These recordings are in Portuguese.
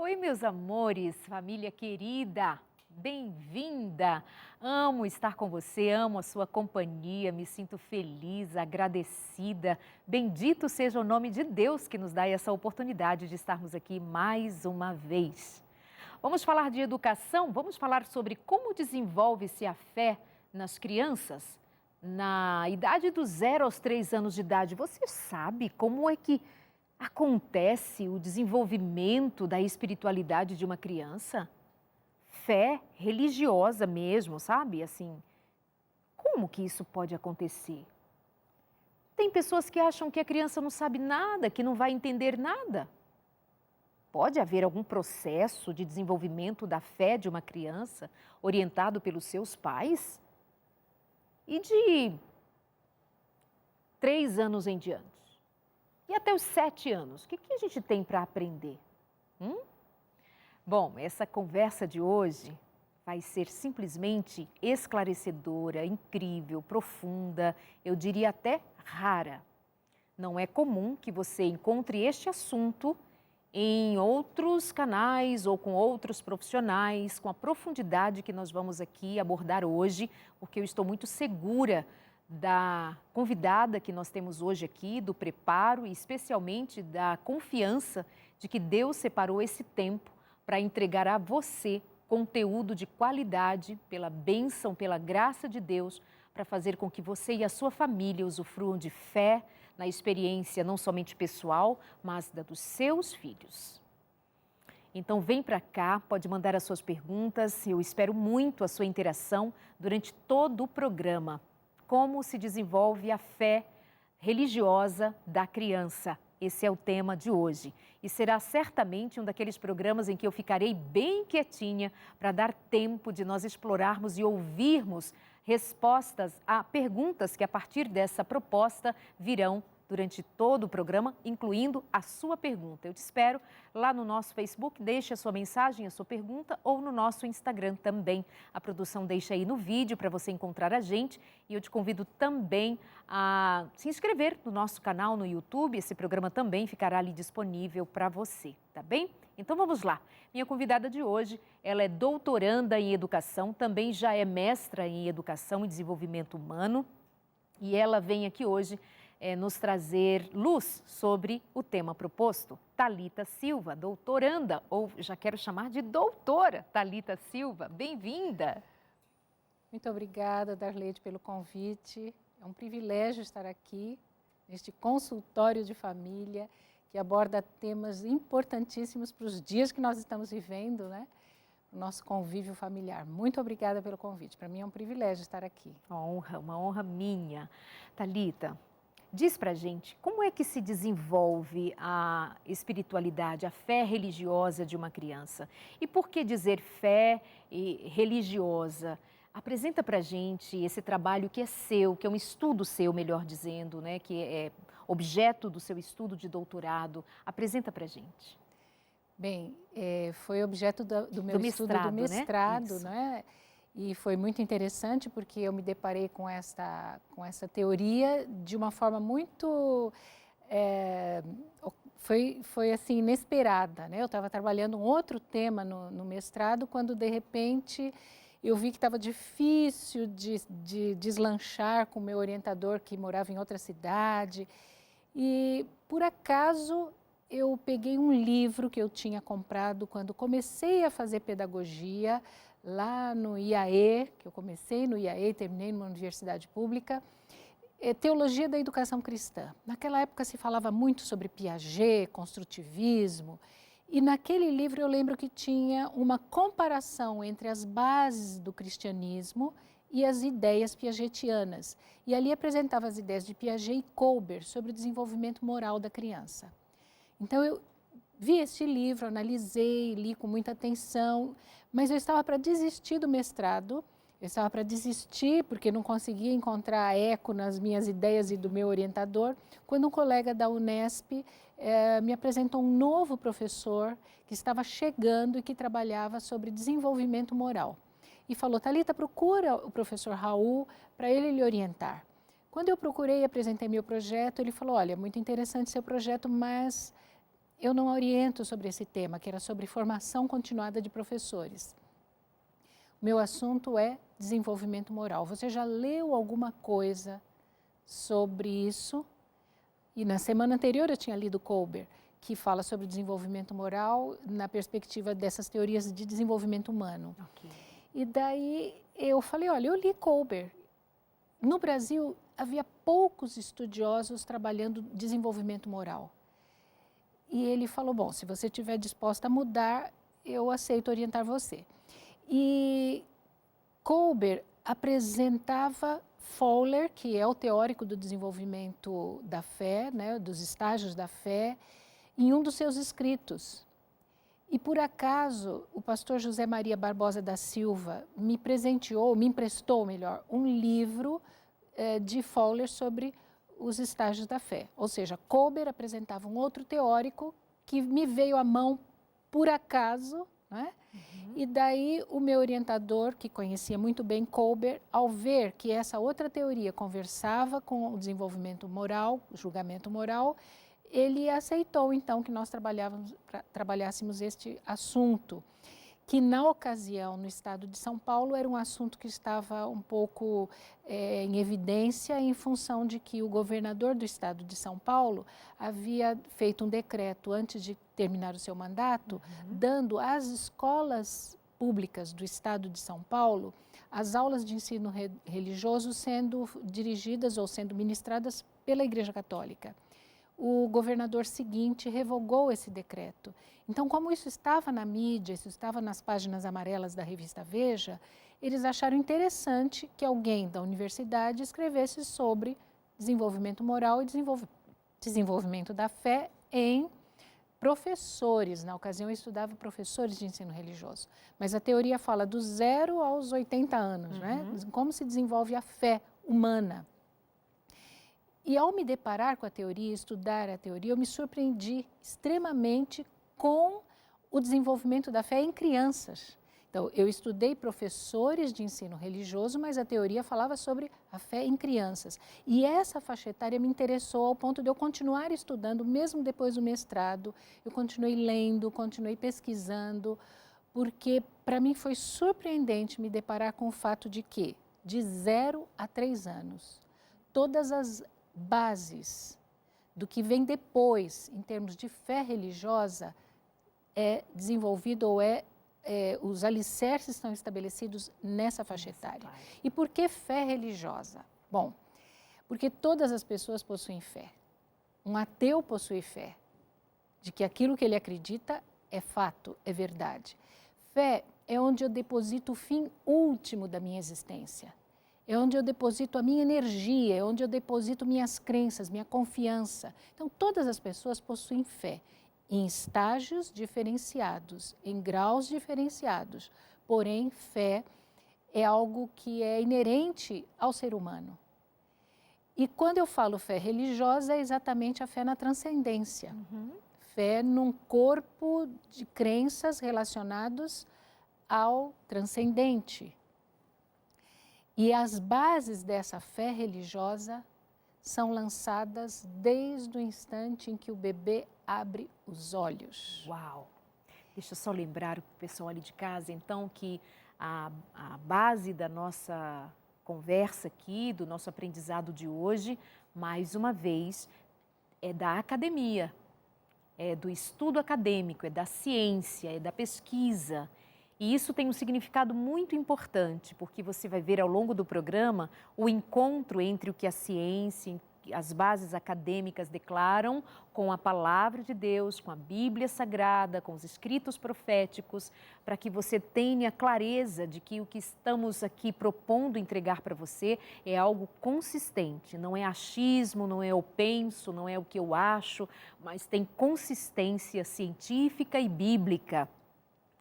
Oi, meus amores, família querida, bem-vinda! Amo estar com você, amo a sua companhia, me sinto feliz, agradecida. Bendito seja o nome de Deus que nos dá essa oportunidade de estarmos aqui mais uma vez. Vamos falar de educação? Vamos falar sobre como desenvolve-se a fé nas crianças? Na idade dos 0 aos 3 anos de idade, você sabe como é que acontece o desenvolvimento da espiritualidade de uma criança? Fé religiosa mesmo, sabe? Assim, como que isso pode acontecer? Tem pessoas que acham que a criança não sabe nada, que não vai entender nada. Pode haver algum processo de desenvolvimento da fé de uma criança orientado pelos seus pais? E de 3 anos em diante? E até os 7 anos, o que a gente tem para aprender? Bom, essa conversa de hoje vai ser simplesmente esclarecedora, incrível, profunda, eu diria até rara. Não é comum que você encontre este assunto em outros canais ou com outros profissionais, com a profundidade que nós vamos aqui abordar hoje, porque eu estou muito segura da convidada que nós temos hoje aqui, do preparo e especialmente da confiança de que Deus separou esse tempo para entregar a você conteúdo de qualidade, pela bênção, pela graça de Deus, para fazer com que você e a sua família usufruam de fé na experiência não somente pessoal, mas da dos seus filhos. Então vem para cá, pode mandar as suas perguntas, eu espero muito a sua interação durante todo o programa. Como se desenvolve a fé religiosa da criança? Esse é o tema de hoje e será certamente um daqueles programas em que eu ficarei bem quietinha para dar tempo de nós explorarmos e ouvirmos respostas a perguntas que a partir dessa proposta virão durante todo o programa, incluindo a sua pergunta. Eu te espero lá no nosso Facebook, deixe a sua mensagem, a sua pergunta, ou no nosso Instagram também. A produção deixa aí no vídeo para você encontrar a gente e eu te convido também a se inscrever no nosso canal no YouTube. Esse programa também ficará ali disponível para você, tá bem? Então vamos lá. Minha convidada de hoje, ela é doutoranda em educação, também já é mestra em educação e desenvolvimento humano e ela vem aqui hoje nos trazer luz sobre o tema proposto. Thalita Silva, doutoranda, ou já quero chamar de doutora Thalita Silva, bem-vinda. Muito obrigada, Darleide, pelo convite. É um privilégio estar aqui, neste consultório de família, que aborda temas importantíssimos para os dias que nós estamos vivendo, né? O nosso convívio familiar. Muito obrigada pelo convite. Para mim é um privilégio estar aqui. Uma honra minha. Thalita, diz pra gente, como é que se desenvolve a espiritualidade, a fé religiosa de uma criança? E por que dizer fé e religiosa? Apresenta pra gente esse trabalho que é seu, que é um estudo seu, melhor dizendo, né? Que é objeto do seu estudo de doutorado. Apresenta pra gente. Bem, foi objeto do meu estudo do mestrado, né? E foi muito interessante porque eu me deparei com essa teoria de uma forma muito, foi assim, inesperada, né? Eu estava trabalhando um outro tema no mestrado quando de repente eu vi que estava difícil de deslanchar com o meu orientador que morava em outra cidade e por acaso eu peguei um livro que eu tinha comprado quando comecei a fazer pedagogia lá no IAE, que eu comecei no IAE e terminei numa universidade pública, Teologia da Educação Cristã. Naquela época se falava muito sobre Piaget, construtivismo, e naquele livro eu lembro que tinha uma comparação entre as bases do cristianismo e as ideias piagetianas. E ali apresentava as ideias de Piaget e Kohlberg sobre o desenvolvimento moral da criança. Então eu vi este livro, analisei, li com muita atenção, mas eu estava para desistir do mestrado, eu estava para desistir porque não conseguia encontrar eco nas minhas ideias e do meu orientador, quando um colega da Unesp me apresentou um novo professor que estava chegando e que trabalhava sobre desenvolvimento moral. E falou, Thalita, procura o professor Raul para ele lhe orientar. Quando eu procurei e apresentei meu projeto, ele falou, olha, muito interessante seu projeto, mas eu não oriento sobre esse tema, que era sobre formação continuada de professores. O meu assunto é desenvolvimento moral. Você já leu alguma coisa sobre isso? E na semana anterior eu tinha lido Kohlberg, que fala sobre desenvolvimento moral na perspectiva dessas teorias de desenvolvimento humano. Okay. E daí eu falei, olha, eu li Kohlberg. No Brasil havia poucos estudiosos trabalhando desenvolvimento moral. E ele falou, bom, se você estiver disposta a mudar, eu aceito orientar você. E Kohlberg apresentava Fowler, que é o teórico do desenvolvimento da fé, né, dos estágios da fé, em um dos seus escritos. E por acaso, o pastor José Maria Barbosa da Silva me emprestou melhor, um livro de Fowler sobre os estágios da fé. Ou seja, Kohlberg apresentava um outro teórico que me veio à mão por acaso, né? E daí o meu orientador, que conhecia muito bem Kohlberg, ao ver que essa outra teoria conversava com o desenvolvimento moral, o julgamento moral, ele aceitou então que nós trabalhássemos este assunto, que na ocasião no estado de São Paulo era um assunto que estava um pouco em evidência em função de que o governador do estado de São Paulo havia feito um decreto antes de terminar o seu mandato, dando às escolas públicas do estado de São Paulo as aulas de ensino religioso sendo dirigidas ou sendo ministradas pela Igreja Católica. O governador seguinte revogou esse decreto. Então, como isso estava na mídia, isso estava nas páginas amarelas da revista Veja, eles acharam interessante que alguém da universidade escrevesse sobre desenvolvimento moral e desenvolvimento da fé em professores. Na ocasião, eu estudava professores de ensino religioso. Mas a teoria fala do 0 aos 80 anos, né? Como se desenvolve a fé humana. E ao me deparar com a teoria, estudar a teoria, eu me surpreendi extremamente com o desenvolvimento da fé em crianças. Então, eu estudei professores de ensino religioso, mas a teoria falava sobre a fé em crianças. E essa faixa etária me interessou ao ponto de eu continuar estudando, mesmo depois do mestrado. Eu continuei lendo, continuei pesquisando, porque para mim foi surpreendente me deparar com o fato de que, de 0 a 3 anos, todas as bases do que vem depois, em termos de fé religiosa, é desenvolvido ou os alicerces estão estabelecidos nessa faixa etária. E por que fé religiosa? Bom, porque todas as pessoas possuem fé. Um ateu possui fé de que aquilo que ele acredita é fato, é verdade. Fé é onde eu deposito o fim último da minha existência. É onde eu deposito a minha energia, é onde eu deposito minhas crenças, minha confiança. Então, todas as pessoas possuem fé em estágios diferenciados, em graus diferenciados. Porém, fé é algo que é inerente ao ser humano. E quando eu falo fé religiosa, é exatamente a fé na transcendência. Fé num corpo de crenças relacionados ao transcendente. E as bases dessa fé religiosa são lançadas desde o instante em que o bebê abre os olhos. Uau! Deixa eu só lembrar o pessoal ali de casa, então, que a base da nossa conversa aqui, do nosso aprendizado de hoje, mais uma vez, é da academia, é do estudo acadêmico, é da ciência, é da pesquisa. E isso tem um significado muito importante, porque você vai ver ao longo do programa o encontro entre o que a ciência, as bases acadêmicas declaram com a palavra de Deus, com a Bíblia Sagrada, com os escritos proféticos, para que você tenha clareza de que o que estamos aqui propondo entregar para você é algo consistente, não é achismo, não é eu penso, não é o que eu acho, mas tem consistência científica e bíblica.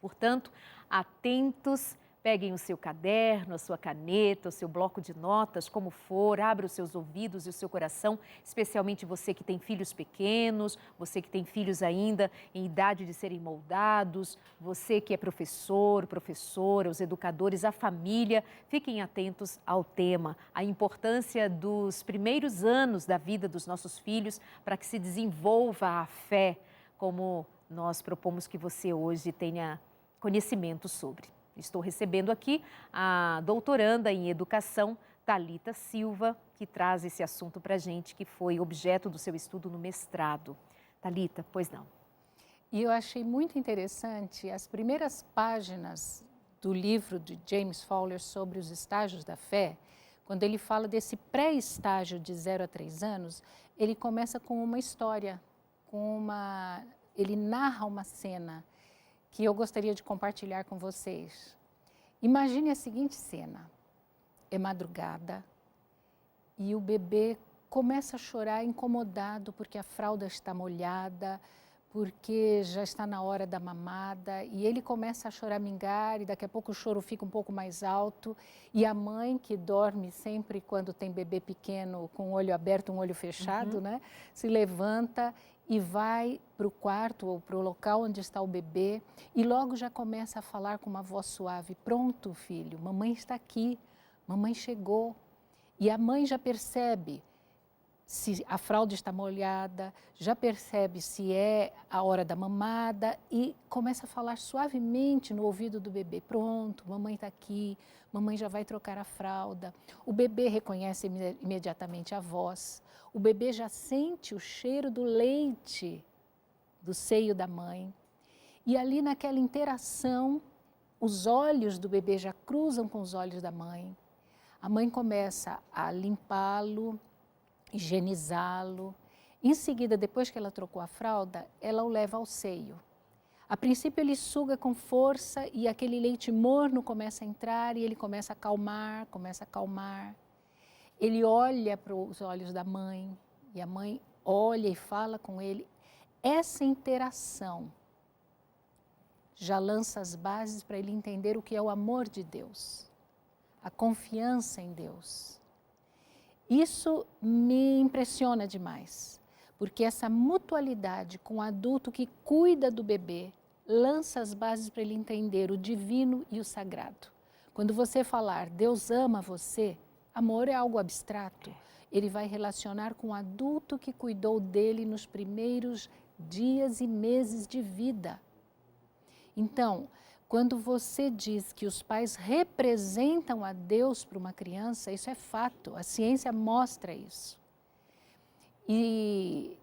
Portanto, atentos, peguem o seu caderno, a sua caneta, o seu bloco de notas, como for, abra os seus ouvidos e o seu coração, especialmente você que tem filhos pequenos, você que tem filhos ainda em idade de serem moldados, você que é professor, professora, os educadores, a família, fiquem atentos ao tema, a importância dos primeiros anos da vida dos nossos filhos para que se desenvolva a fé, como nós propomos que você hoje tenha conhecimento sobre. Estou recebendo aqui a doutoranda em educação, Thalita Silva, que traz esse assunto para a gente, que foi objeto do seu estudo no mestrado. Thalita, pois não. E eu achei muito interessante as primeiras páginas do livro de James Fowler sobre os estágios da fé. Quando ele fala desse pré-estágio de 0 a 3 anos, ele começa com uma história, ele narra uma cena que eu gostaria de compartilhar com vocês. Imagine a seguinte cena: é madrugada e o bebê começa a chorar incomodado porque a fralda está molhada, porque já está na hora da mamada, e ele começa a choramingar e daqui a pouco o choro fica um pouco mais alto, e a mãe, que dorme sempre quando tem bebê pequeno com o olho aberto, um olho fechado, né, se levanta e vai para o quarto ou para o local onde está o bebê e logo já começa a falar com uma voz suave: pronto, filho, mamãe está aqui, mamãe chegou. E a mãe já percebe se a fralda está molhada, já percebe se é a hora da mamada e começa a falar suavemente no ouvido do bebê: pronto, mamãe está aqui, mamãe já vai trocar a fralda. O bebê reconhece imediatamente a voz, o bebê já sente o cheiro do leite do seio da mãe. E ali naquela interação, os olhos do bebê já cruzam com os olhos da mãe. A mãe começa a limpá-lo, higienizá-lo. Em seguida, depois que ela trocou a fralda, ela o leva ao seio. A princípio ele suga com força e aquele leite morno começa a entrar e ele começa a acalmar, Ele olha para os olhos da mãe e a mãe olha e fala com ele. Essa interação já lança as bases para ele entender o que é o amor de Deus, a confiança em Deus. Isso me impressiona demais, porque essa mutualidade com o adulto que cuida do bebê lança as bases para ele entender o divino e o sagrado. Quando você falar Deus ama você, amor é algo abstrato. Ele vai relacionar com o adulto que cuidou dele nos primeiros dias e meses de vida. Então, quando você diz que os pais representam a Deus para uma criança, isso é fato, a ciência mostra isso. E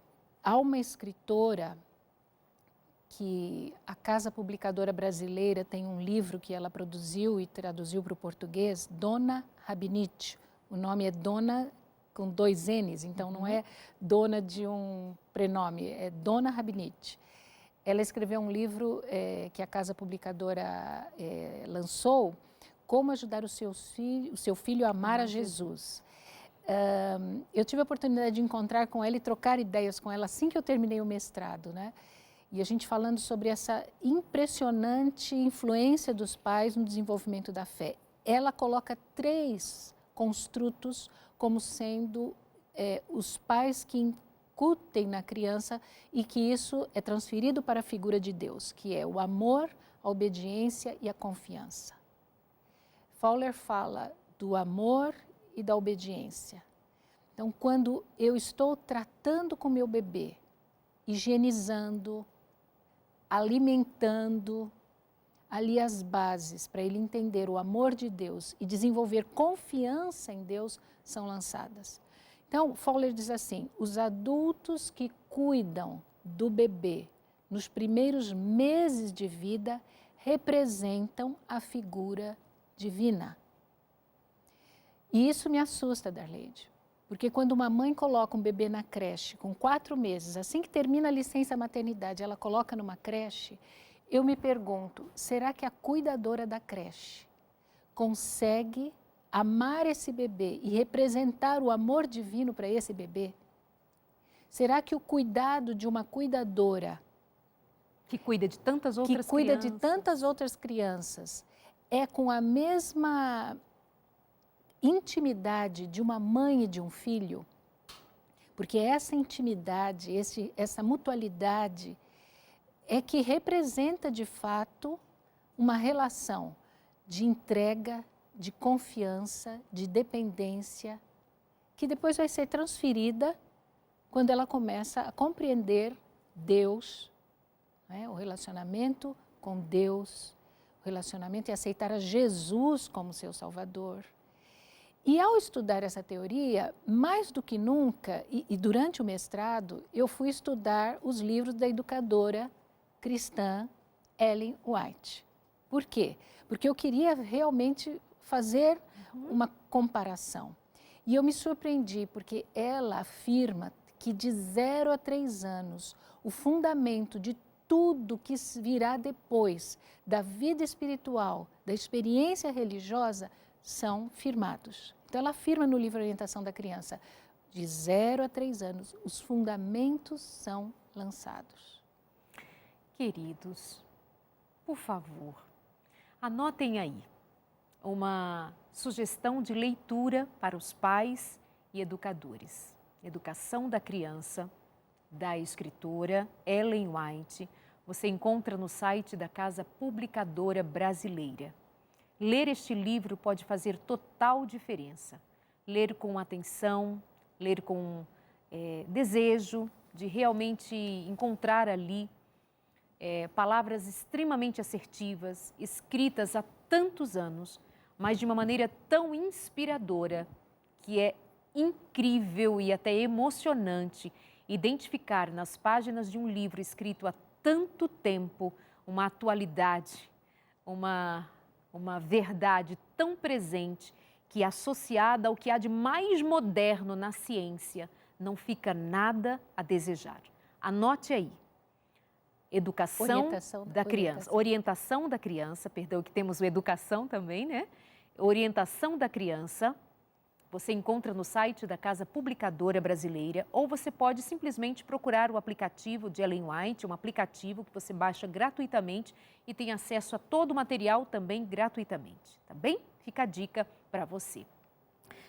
há uma escritora que a Casa Publicadora Brasileira tem um livro que ela produziu e traduziu para o português, Dona Rabinit. O nome é Dona com 2 N's, então não é dona de um prenome, é Dona Rabinit. Ela escreveu um livro que a Casa Publicadora lançou, Como Ajudar o seu filho a amar a Jesus. Eu tive a oportunidade de encontrar com ela e trocar ideias com ela assim que eu terminei o mestrado, né? E a gente falando sobre essa impressionante influência dos pais no desenvolvimento da fé. Ela coloca 3 construtos como sendo os pais que incutem na criança e que isso é transferido para a figura de Deus, que é o amor, a obediência e a confiança. Fowler fala do amor e da obediência. Então, quando eu estou tratando com meu bebê, higienizando, alimentando, ali as bases para ele entender o amor de Deus e desenvolver confiança em Deus são lançadas. Então, Fowler diz assim: os adultos que cuidam do bebê nos primeiros meses de vida representam a figura divina. E isso me assusta, Darleide, porque quando uma mãe coloca um bebê na creche com 4 meses, assim que termina a licença maternidade, ela coloca numa creche, eu me pergunto, será que a cuidadora da creche consegue amar esse bebê e representar o amor divino para esse bebê? Será que o cuidado de uma cuidadora que cuida de tantas outras crianças é com a mesma intimidade de uma mãe e de um filho? Porque essa intimidade, essa mutualidade é que representa de fato uma relação de entrega, de confiança, de dependência, que depois vai ser transferida quando ela começa a compreender Deus né? O relacionamento com Deus, o relacionamento e aceitar a Jesus como seu Salvador. E ao estudar essa teoria, mais do que nunca, e durante o mestrado, eu fui estudar os livros da educadora cristã Ellen White. Por quê? Porque eu queria realmente fazer uma comparação. E eu me surpreendi, porque ela afirma que de 0 a 3 anos, o fundamento de tudo que virá depois da vida espiritual, da experiência religiosa, são firmados. Então, ela afirma no livro Orientação da Criança, de 0 a 3 anos, os fundamentos são lançados. Queridos, por favor, anotem aí uma sugestão de leitura para os pais e educadores. Educação da Criança, da escritora Ellen White, você encontra no site da Casa Publicadora Brasileira. Ler este livro pode fazer total diferença. Ler com atenção, ler com desejo de realmente encontrar ali palavras extremamente assertivas, escritas há tantos anos, mas de uma maneira tão inspiradora que é incrível e até emocionante identificar nas páginas de um livro escrito há tanto tempo uma atualidade, uma verdade tão presente que, associada ao que há de mais moderno na ciência, não fica nada a desejar. Anote aí. Orientação da criança, perdão, que temos o educação também, né? Orientação da criança, você encontra no site da Casa Publicadora Brasileira, ou você pode simplesmente procurar o aplicativo de Ellen White, um aplicativo que você baixa gratuitamente e tem acesso a todo o material também gratuitamente, tá bem? Fica a dica para você.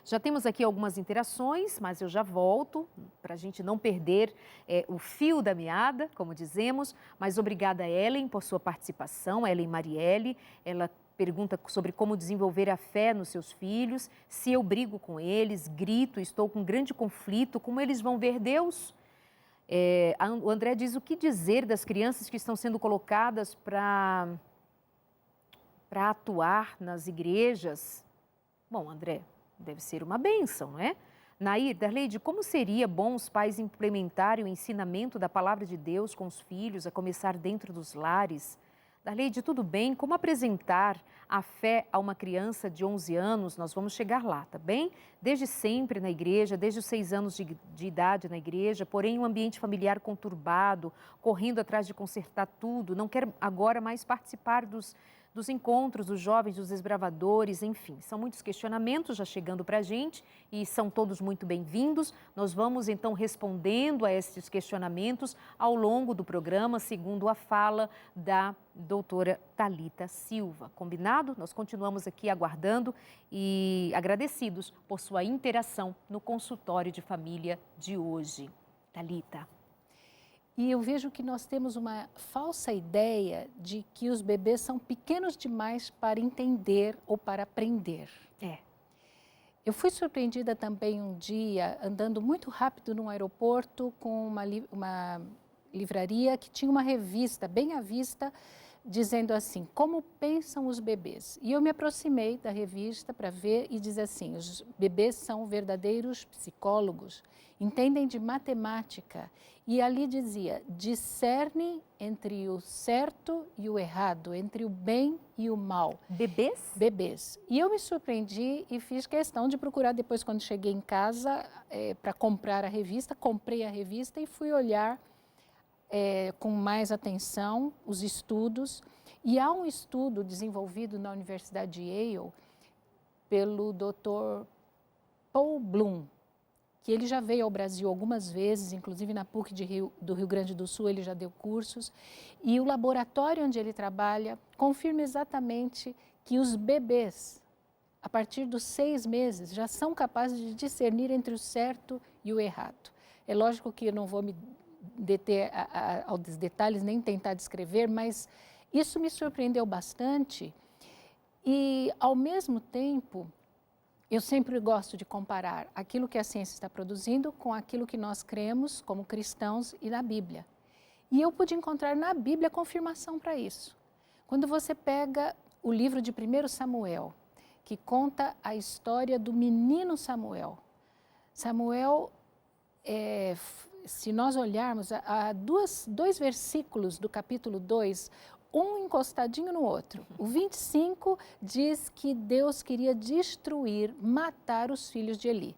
Já temos aqui algumas interações, mas eu já volto para a gente não perder o fio da meada, como dizemos. Mas obrigada, Ellen, por sua participação, Ellen Marielle. Ela pergunta sobre como desenvolver a fé nos seus filhos, se eu brigo com eles, grito, estou com grande conflito, como eles vão ver Deus? O André diz o que dizer das crianças que estão sendo colocadas para atuar nas igrejas. Bom, André, deve ser uma bênção, não é? Nair, Darleide, como seria bom os pais implementarem o ensinamento da palavra de Deus com os filhos, a começar dentro dos lares? Darleide, tudo bem? Como apresentar a fé a uma criança de 11 anos? Nós vamos chegar lá, tá bem? Desde sempre na igreja, desde os 6 anos de idade na igreja, porém um ambiente familiar conturbado, correndo atrás de consertar tudo, não quer agora mais participar dos encontros dos jovens, dos desbravadores, enfim. São muitos questionamentos já chegando para a gente e são todos muito bem-vindos. Nós vamos, então, respondendo a esses questionamentos ao longo do programa, segundo a fala da doutora Thalita Silva. Combinado? Nós continuamos aqui aguardando e agradecidos por sua interação no consultório de família de hoje. Thalita. E eu vejo que nós temos uma falsa ideia de que os bebês são pequenos demais para entender ou para aprender. Eu fui surpreendida também um dia, andando muito rápido num aeroporto, com uma livraria que tinha uma revista bem à vista, dizendo assim, como pensam os bebês? E eu me aproximei da revista para ver e diz assim, os bebês são verdadeiros psicólogos, entendem de matemática. E ali dizia, discerne entre o certo e o errado, entre o bem e o mal. Bebês? Bebês. E eu me surpreendi e fiz questão de procurar depois, quando cheguei em casa, para comprar a revista, comprei a revista e fui olhar com mais atenção os estudos. E há um estudo desenvolvido na Universidade de Yale pelo Dr. Paul Bloom, que ele já veio ao Brasil algumas vezes, inclusive na PUC do Rio Grande do Sul, ele já deu cursos. E o laboratório onde ele trabalha confirma exatamente que os bebês, a partir dos 6 meses, já são capazes de discernir entre o certo e o errado. É lógico que eu não vou me deter aos detalhes, nem tentar descrever, mas isso me surpreendeu bastante. E, ao mesmo tempo, eu sempre gosto de comparar aquilo que a ciência está produzindo com aquilo que nós cremos como cristãos e na Bíblia. E eu pude encontrar na Bíblia confirmação para isso. Quando você pega o livro de 1 Samuel, que conta a história do menino Samuel. Samuel, se nós olharmos, há dois versículos do capítulo 2, um encostadinho no outro. O 25 diz que Deus queria destruir, matar os filhos de Eli.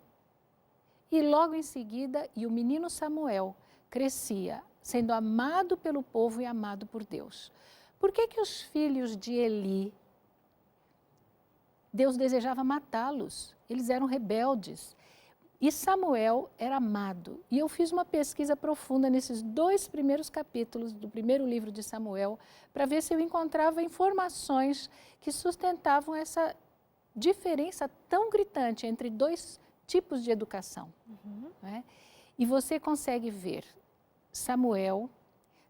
E logo em seguida, o menino Samuel crescia, sendo amado pelo povo e amado por Deus. Por que que os filhos de Eli, Deus desejava matá-los? Eles eram rebeldes. E Samuel era amado. E eu fiz uma pesquisa profunda nesses 2 primeiros capítulos do primeiro livro de Samuel, para ver se eu encontrava informações que sustentavam essa diferença tão gritante entre 2 tipos de educação. Né? E você consegue ver Samuel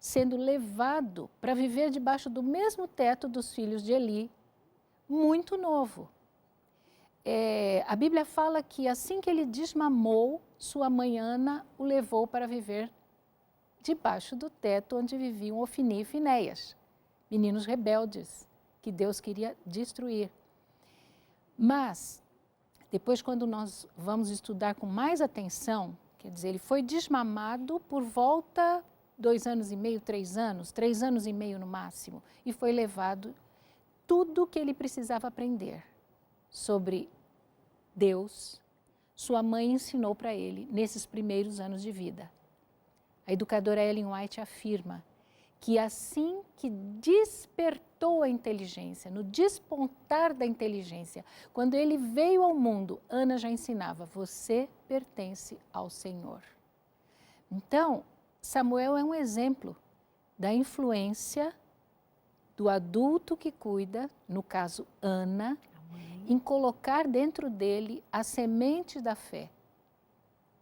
sendo levado para viver debaixo do mesmo teto dos filhos de Eli, muito novo. A Bíblia fala que assim que ele desmamou, sua mãe Ana o levou para viver debaixo do teto onde viviam Ofni e Finéias, meninos rebeldes que Deus queria destruir. Mas, depois quando nós vamos estudar com mais atenção, quer dizer, ele foi desmamado por volta 2 anos e meio, 3 anos, 3 anos e meio no máximo, e foi levado tudo o que ele precisava aprender sobre Deus, sua mãe ensinou para ele nesses primeiros anos de vida. A educadora Ellen White afirma que assim que despertou a inteligência, no despontar da inteligência, quando ele veio ao mundo, Ana já ensinava: você pertence ao Senhor. Então, Samuel é um exemplo da influência do adulto que cuida, no caso Ana, em colocar dentro dele a semente da fé.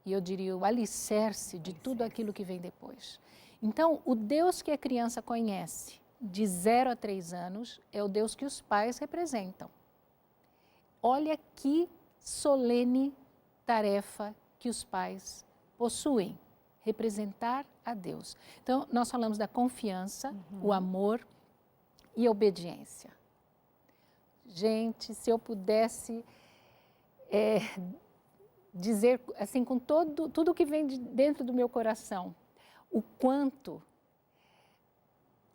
E eu diria o alicerce de tudo aquilo que vem depois. Então, o Deus que a criança conhece de 0 a 3 anos é o Deus que os pais representam. Olha que solene tarefa que os pais possuem, representar a Deus. Então, nós falamos da confiança, o amor e a obediência. Gente, se eu pudesse dizer, assim, com tudo que vem dentro do meu coração, o quanto,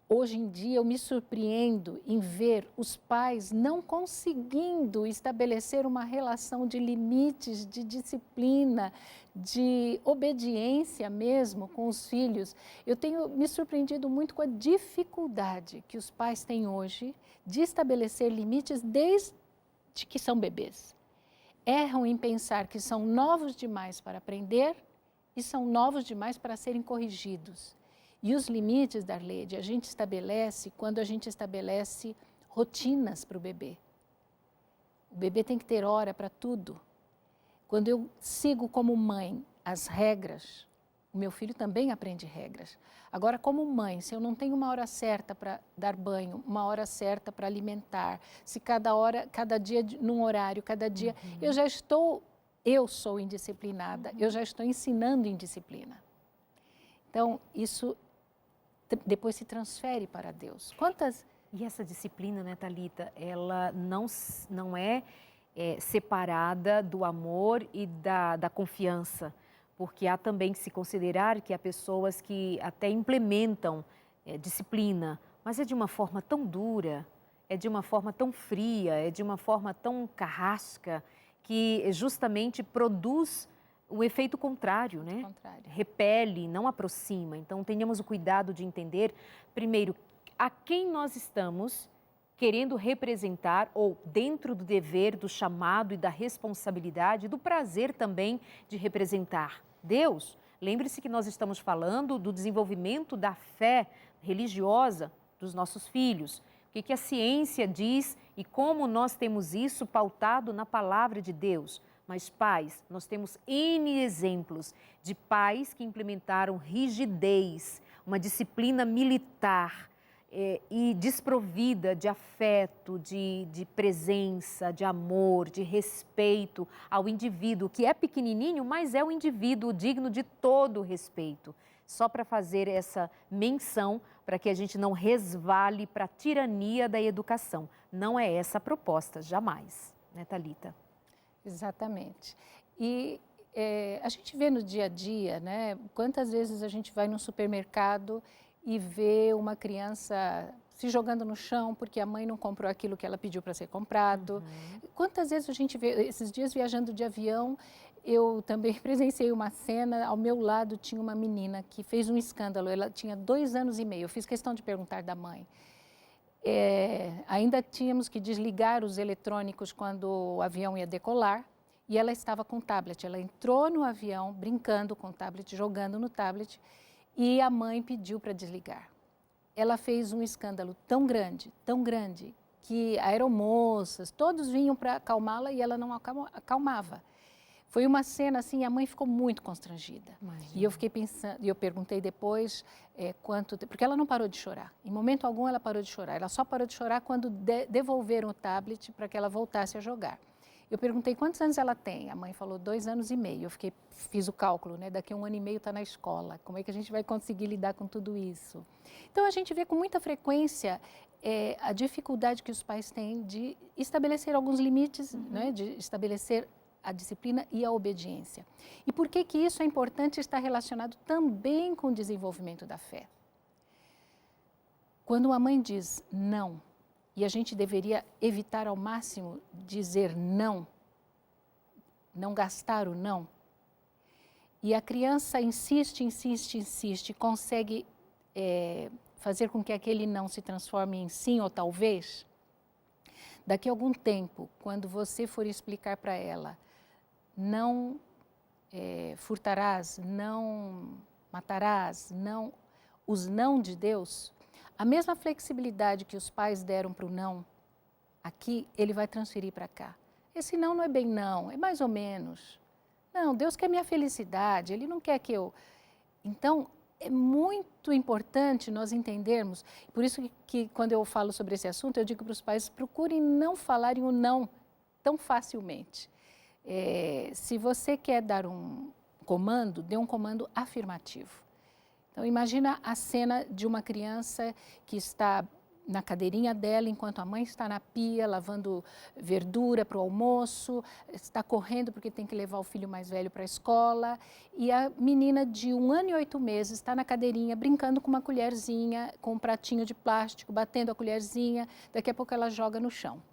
hoje em dia, eu me surpreendo em ver os pais não conseguindo estabelecer uma relação de limites, de disciplina, de obediência mesmo com os filhos. Eu tenho me surpreendido muito com a dificuldade que os pais têm hoje de estabelecer limites desde que são bebês. Erram em pensar que são novos demais para aprender e são novos demais para serem corrigidos. E os limites, Darlede, a gente estabelece quando a gente estabelece rotinas para o bebê. O bebê tem que ter hora para tudo. Quando eu sigo como mãe as regras, o meu filho também aprende regras. Agora, como mãe, se eu não tenho uma hora certa para dar banho, uma hora certa para alimentar, se cada dia num horário, cada dia, eu sou indisciplinada, eu já estou ensinando indisciplina. Então, isso depois se transfere para Deus. E essa disciplina, né, Thalita, ela não é separada do amor e da confiança, porque há também que se considerar que há pessoas que até implementam disciplina, mas é de uma forma tão dura, é de uma forma tão fria, é de uma forma tão carrasca, que justamente produz o efeito contrário, né? Repele, não aproxima. Então, tenhamos o cuidado de entender, primeiro, a quem nós estamos querendo representar, ou dentro do dever, do chamado e da responsabilidade, do prazer também de representar Deus. Lembre-se que nós estamos falando do desenvolvimento da fé religiosa dos nossos filhos. O que a ciência diz e como nós temos isso pautado na palavra de Deus. Mas pais, nós temos N exemplos de pais que implementaram rigidez, uma disciplina militar e desprovida de afeto, de presença, de amor, de respeito ao indivíduo, que é pequenininho, mas é um indivíduo digno de todo respeito. Só para fazer essa menção, para que a gente não resvale para a tirania da educação. Não é essa a proposta, jamais, né, Thalita? Exatamente. E a gente vê no dia a dia, né? Quantas vezes a gente vai no supermercado e vê uma criança se jogando no chão porque a mãe não comprou aquilo que ela pediu para ser comprado. Quantas vezes a gente vê, esses dias viajando de avião, eu também presenciei uma cena, ao meu lado tinha uma menina que fez um escândalo, ela tinha 2 anos e meio, eu fiz questão de perguntar da mãe. Ainda tínhamos que desligar os eletrônicos quando o avião ia decolar e ela estava com o tablet. Ela entrou no avião brincando com o tablet, jogando no tablet e a mãe pediu para desligar. Ela fez um escândalo tão grande, que aeromoças, todos vinham para acalmá-la e ela não acalmava. Foi uma cena assim, a mãe ficou muito constrangida. Imagina. E eu fiquei pensando, e eu perguntei depois porque ela não parou de chorar. Em momento algum ela parou de chorar. Ela só parou de chorar quando devolveram o tablet para que ela voltasse a jogar. Eu perguntei quantos anos ela tem. A mãe falou 2 anos e meio. Eu fiz o cálculo, né? Daqui a 1 ano e meio está na escola. Como é que a gente vai conseguir lidar com tudo isso? Então a gente vê com muita frequência a dificuldade que os pais têm de estabelecer alguns limites, né? De estabelecer a disciplina e a obediência. E por que que isso é importante e está relacionado também com o desenvolvimento da fé? Quando uma mãe diz não, e a gente deveria evitar ao máximo dizer não, não gastar o não, e a criança insiste, consegue fazer com que aquele não se transforme em sim ou talvez, daqui a algum tempo, quando você for explicar para ela, não furtarás, não matarás, não, os não de Deus, a mesma flexibilidade que os pais deram para o não, aqui ele vai transferir para cá. Esse não é bem não, é mais ou menos. Não, Deus quer minha felicidade, Ele não quer que eu... Então, é muito importante nós entendermos, por isso que quando eu falo sobre esse assunto, eu digo para os pais, procurem não falarem o não tão facilmente. Se você quer dar um comando, dê um comando afirmativo. Então, imagina a cena de uma criança que está na cadeirinha dela, enquanto a mãe está na pia, lavando verdura para o almoço, está correndo porque tem que levar o filho mais velho para a escola, e a menina de 1 ano e 8 meses está na cadeirinha, brincando com uma colherzinha, com um pratinho de plástico, batendo a colherzinha, daqui a pouco ela joga no chão.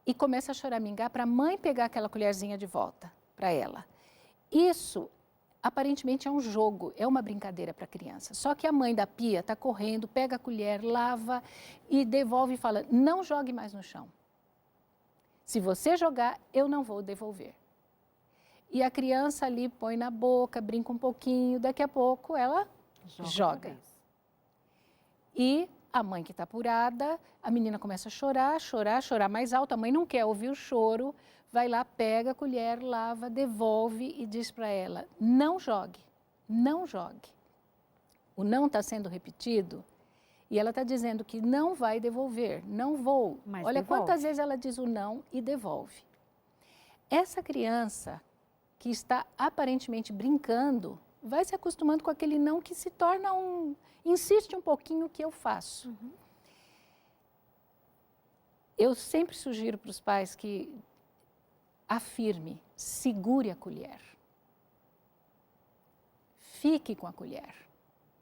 E começa a choramingar para a mãe pegar aquela colherzinha de volta para ela. Isso, aparentemente, é um jogo, é uma brincadeira para a criança. Só que a mãe da pia está correndo, pega a colher, lava e devolve e fala, não jogue mais no chão. Se você jogar, eu não vou devolver. E a criança ali põe na boca, brinca um pouquinho, daqui a pouco ela joga. E a mãe que está apurada, a menina começa a chorar mais alto, a mãe não quer ouvir o choro, vai lá, pega a colher, lava, devolve e diz para ela, não jogue, não jogue. O não está sendo repetido e ela está dizendo que não vai devolver, não vou. Mas olha devolve. Quantas vezes ela diz o não e devolve. Essa criança que está aparentemente brincando, vai se acostumando com aquele não que se torna insiste um pouquinho o que eu faço. Eu sempre sugiro para os pais que afirme, segure a colher. Fique com a colher.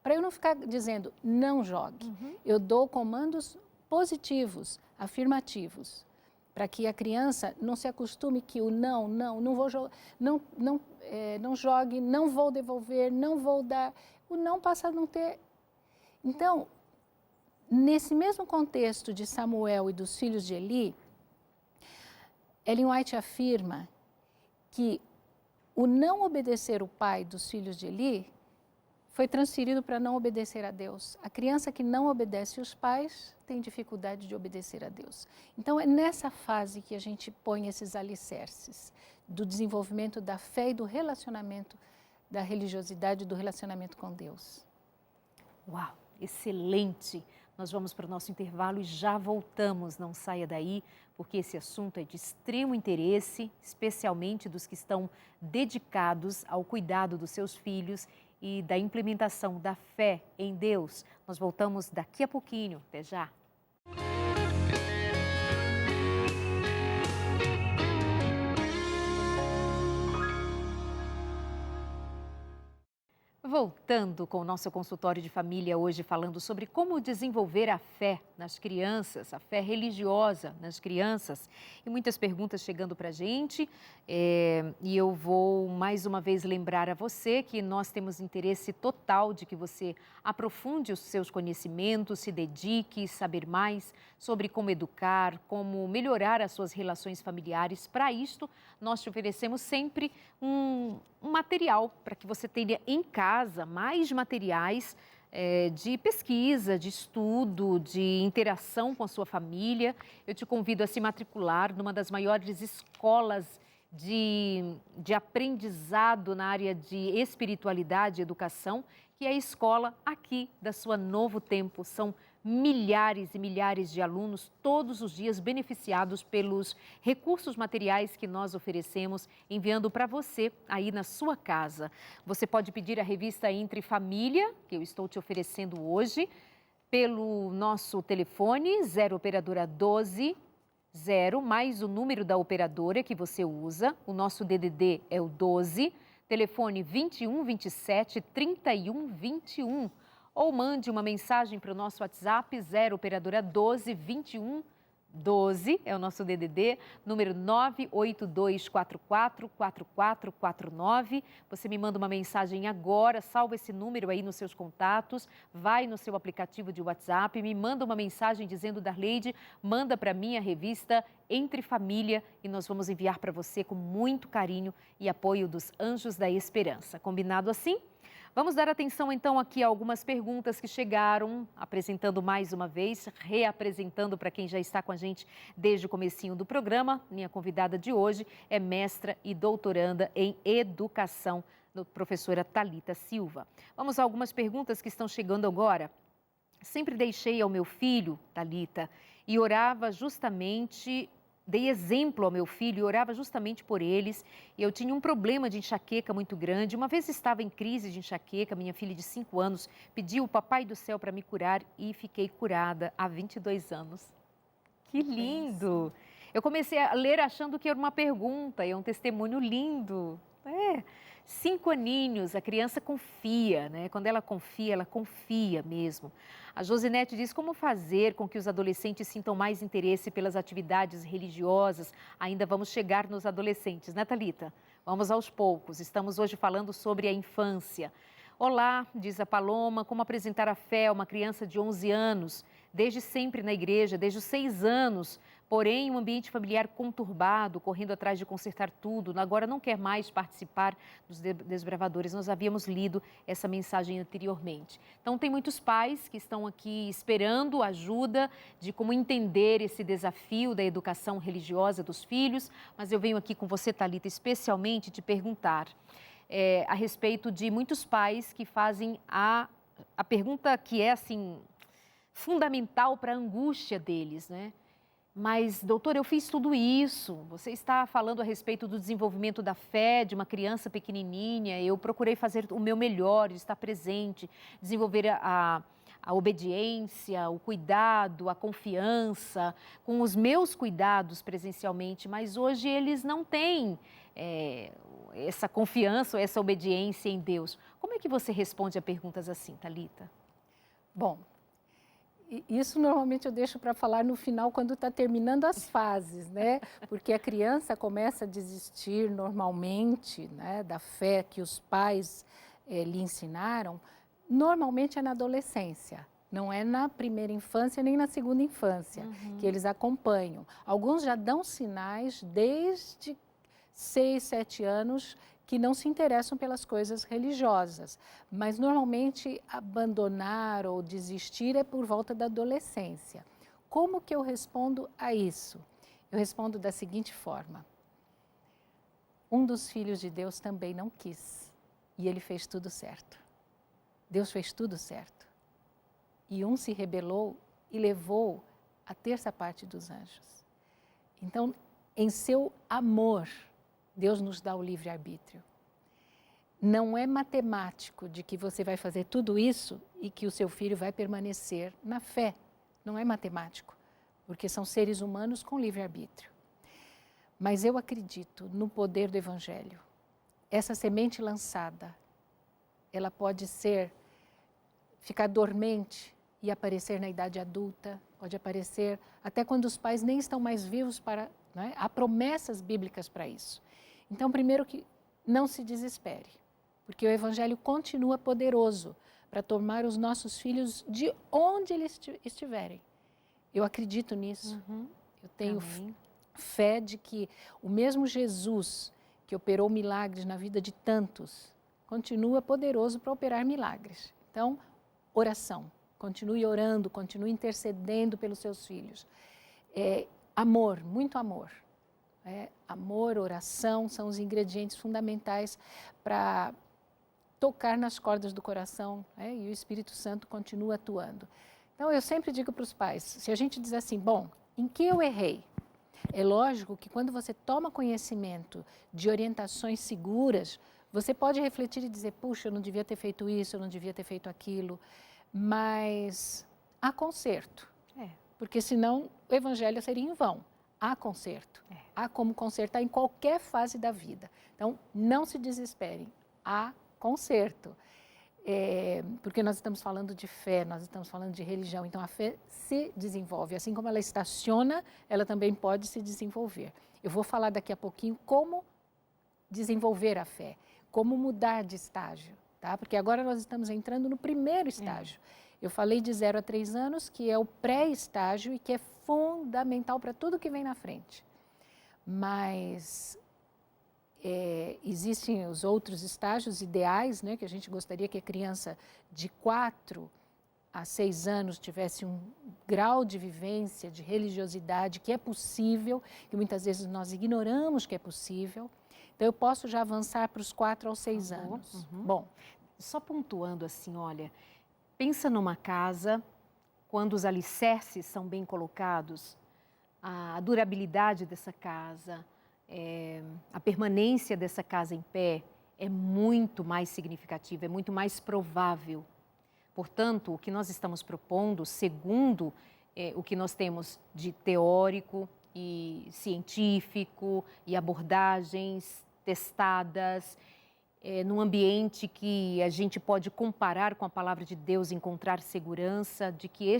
Para eu não ficar dizendo, não jogue. Eu dou comandos positivos, afirmativos, para que a criança não se acostume que o não vou jogar, não jogue, não vou devolver, não vou dar. O não passa a não ter. Então, nesse mesmo contexto de Samuel e dos filhos de Eli, Ellen White afirma que o não obedecer o pai dos filhos de Eli foi transferido para não obedecer a Deus. A criança que não obedece os pais tem dificuldade de obedecer a Deus. Então, é nessa fase que a gente põe esses alicerces do desenvolvimento da fé e do relacionamento, da religiosidade e do relacionamento com Deus. Uau, excelente! Nós vamos para o nosso intervalo e já voltamos. Não saia daí, porque esse assunto é de extremo interesse, especialmente dos que estão dedicados ao cuidado dos seus filhos e da implementação da fé em Deus. Nós voltamos daqui a pouquinho. Até já! Voltando com o nosso consultório de família hoje, falando sobre como desenvolver a fé nas crianças, a fé religiosa nas crianças. E muitas perguntas chegando para a gente. E eu vou mais uma vez lembrar a você que nós temos interesse total de que você aprofunde os seus conhecimentos, se dedique, saber mais sobre como educar, como melhorar as suas relações familiares. Para isto, nós te oferecemos sempre um material para que você tenha em casa mais materiais de pesquisa, de estudo, de interação com a sua família. Eu te convido a se matricular numa das maiores escolas de aprendizado na área de espiritualidade e educação, que é a escola aqui da sua Novo Tempo. São milhares e milhares de alunos todos os dias beneficiados pelos recursos materiais que nós oferecemos, enviando para você aí na sua casa. Você pode pedir a revista Entre Família, que eu estou te oferecendo hoje, pelo nosso telefone 0 operadora 12 0 mais o número da operadora que você usa. O nosso DDD é o 12, telefone 21 27 31 21. Ou mande uma mensagem para o nosso WhatsApp 0 operadora 12 21 12, é o nosso DDD, número 982444449. Você me manda uma mensagem agora, salva esse número aí nos seus contatos, vai no seu aplicativo de WhatsApp, me manda uma mensagem dizendo: Darleide, manda para mim a revista Entre Família e nós vamos enviar para você com muito carinho e apoio dos Anjos da Esperança. Combinado assim? Vamos dar atenção então aqui a algumas perguntas que chegaram, apresentando mais uma vez, reapresentando para quem já está com a gente desde o comecinho do programa. Minha convidada de hoje é mestra e doutoranda em educação, professora Thalita Silva. Vamos a algumas perguntas que estão chegando agora. Sempre deixei ao meu filho, Thalita, e orava justamente... Dei exemplo ao meu filho e orava justamente por eles. Eu tinha um problema de enxaqueca muito grande. Uma vez estava em crise de enxaqueca, minha filha de 5 anos pediu o Papai do Céu para me curar e fiquei curada há 22 anos. Que lindo! Eu comecei a ler achando que era uma pergunta, é um testemunho lindo. 5 aninhos, a criança confia, né? Quando ela confia mesmo. A Josinete diz: como fazer com que os adolescentes sintam mais interesse pelas atividades religiosas? Ainda vamos chegar nos adolescentes, né, Thalita? Vamos aos poucos. Estamos hoje falando sobre a infância. Olá, diz a Paloma, como apresentar a fé a uma criança de 11 anos, desde sempre na igreja, desde os 6 anos, porém um ambiente familiar conturbado, correndo atrás de consertar tudo, agora não quer mais participar dos desbravadores. Nós havíamos lido essa mensagem anteriormente. Então tem muitos pais que estão aqui esperando ajuda de como entender esse desafio da educação religiosa dos filhos, mas eu venho aqui com você, Thalita, especialmente te perguntar a respeito de muitos pais que fazem a pergunta que é assim fundamental para a angústia deles, né? Mas, doutor, eu fiz tudo isso. Você está falando a respeito do desenvolvimento da fé de uma criança pequenininha. Eu procurei fazer o meu melhor, estar presente, desenvolver a obediência, o cuidado, a confiança, com os meus cuidados presencialmente. Mas hoje eles não têm essa confiança ou essa obediência em Deus. Como é que você responde a perguntas assim, Thalita? Bom, isso normalmente eu deixo para falar no final, quando está terminando as fases, né? Porque a criança começa a desistir normalmente, né, da fé que os pais lhe ensinaram, normalmente é na adolescência. Não é na primeira infância nem na segunda infância que eles acompanham. Alguns já dão sinais desde 6, 7 anos que não se interessam pelas coisas religiosas, mas normalmente abandonar ou desistir é por volta da adolescência. Como que eu respondo a isso? Eu respondo da seguinte forma: um dos filhos de Deus também não quis, e ele fez tudo certo. Deus fez tudo certo. E um se rebelou e levou a terça parte dos anjos. Então, em seu amor, Deus nos dá o livre-arbítrio. Não é matemático de que você vai fazer tudo isso e que o seu filho vai permanecer na fé. Não é matemático, porque são seres humanos com livre-arbítrio. Mas eu acredito no poder do Evangelho. Essa semente lançada, ela pode ficar dormente e aparecer na idade adulta, pode aparecer até quando os pais nem estão mais vivos para... Né? Há promessas bíblicas para isso. Então, primeiro que não se desespere, porque o Evangelho continua poderoso para tomar os nossos filhos de onde eles estiverem. Eu acredito nisso. Eu tenho fé de que o mesmo Jesus que operou milagres na vida de tantos, continua poderoso para operar milagres. Então, oração. Continue orando, continue intercedendo pelos seus filhos. Amor, muito amor. Amor, oração são os ingredientes fundamentais para tocar nas cordas do coração, e o Espírito Santo continua atuando. Então, eu sempre digo para os pais, se a gente diz assim, bom, em que eu errei? É lógico que quando você toma conhecimento de orientações seguras, você pode refletir e dizer, puxa, eu não devia ter feito isso, eu não devia ter feito aquilo, mas há conserto, porque senão o Evangelho seria em vão. Há conserto, há como consertar em qualquer fase da vida. Então, não se desesperem, há conserto. Porque nós estamos falando de fé, nós estamos falando de religião, então a fé se desenvolve. Assim como ela estaciona, ela também pode se desenvolver. Eu vou falar daqui a pouquinho como desenvolver a fé, como mudar de estágio, tá? Porque agora nós estamos entrando no primeiro estágio. Eu falei de 0 a 3 anos, que é o pré-estágio e que é fundamental para tudo que vem na frente. Mas existem os outros estágios ideais, né, que a gente gostaria que a criança de 4 a 6 anos tivesse um grau de vivência, de religiosidade, que é possível, que muitas vezes nós ignoramos que é possível. Então, eu posso já avançar para os 4 aos 6 anos. Bom, só pontuando assim, olha, pensa numa casa, quando os alicerces são bem colocados, a durabilidade dessa casa, a permanência dessa casa em pé é muito mais significativa, é muito mais provável. Portanto, o que nós estamos propondo, segundo o que nós temos de teórico e científico e abordagens testadas, num ambiente que a gente pode comparar com a palavra de Deus, encontrar segurança de que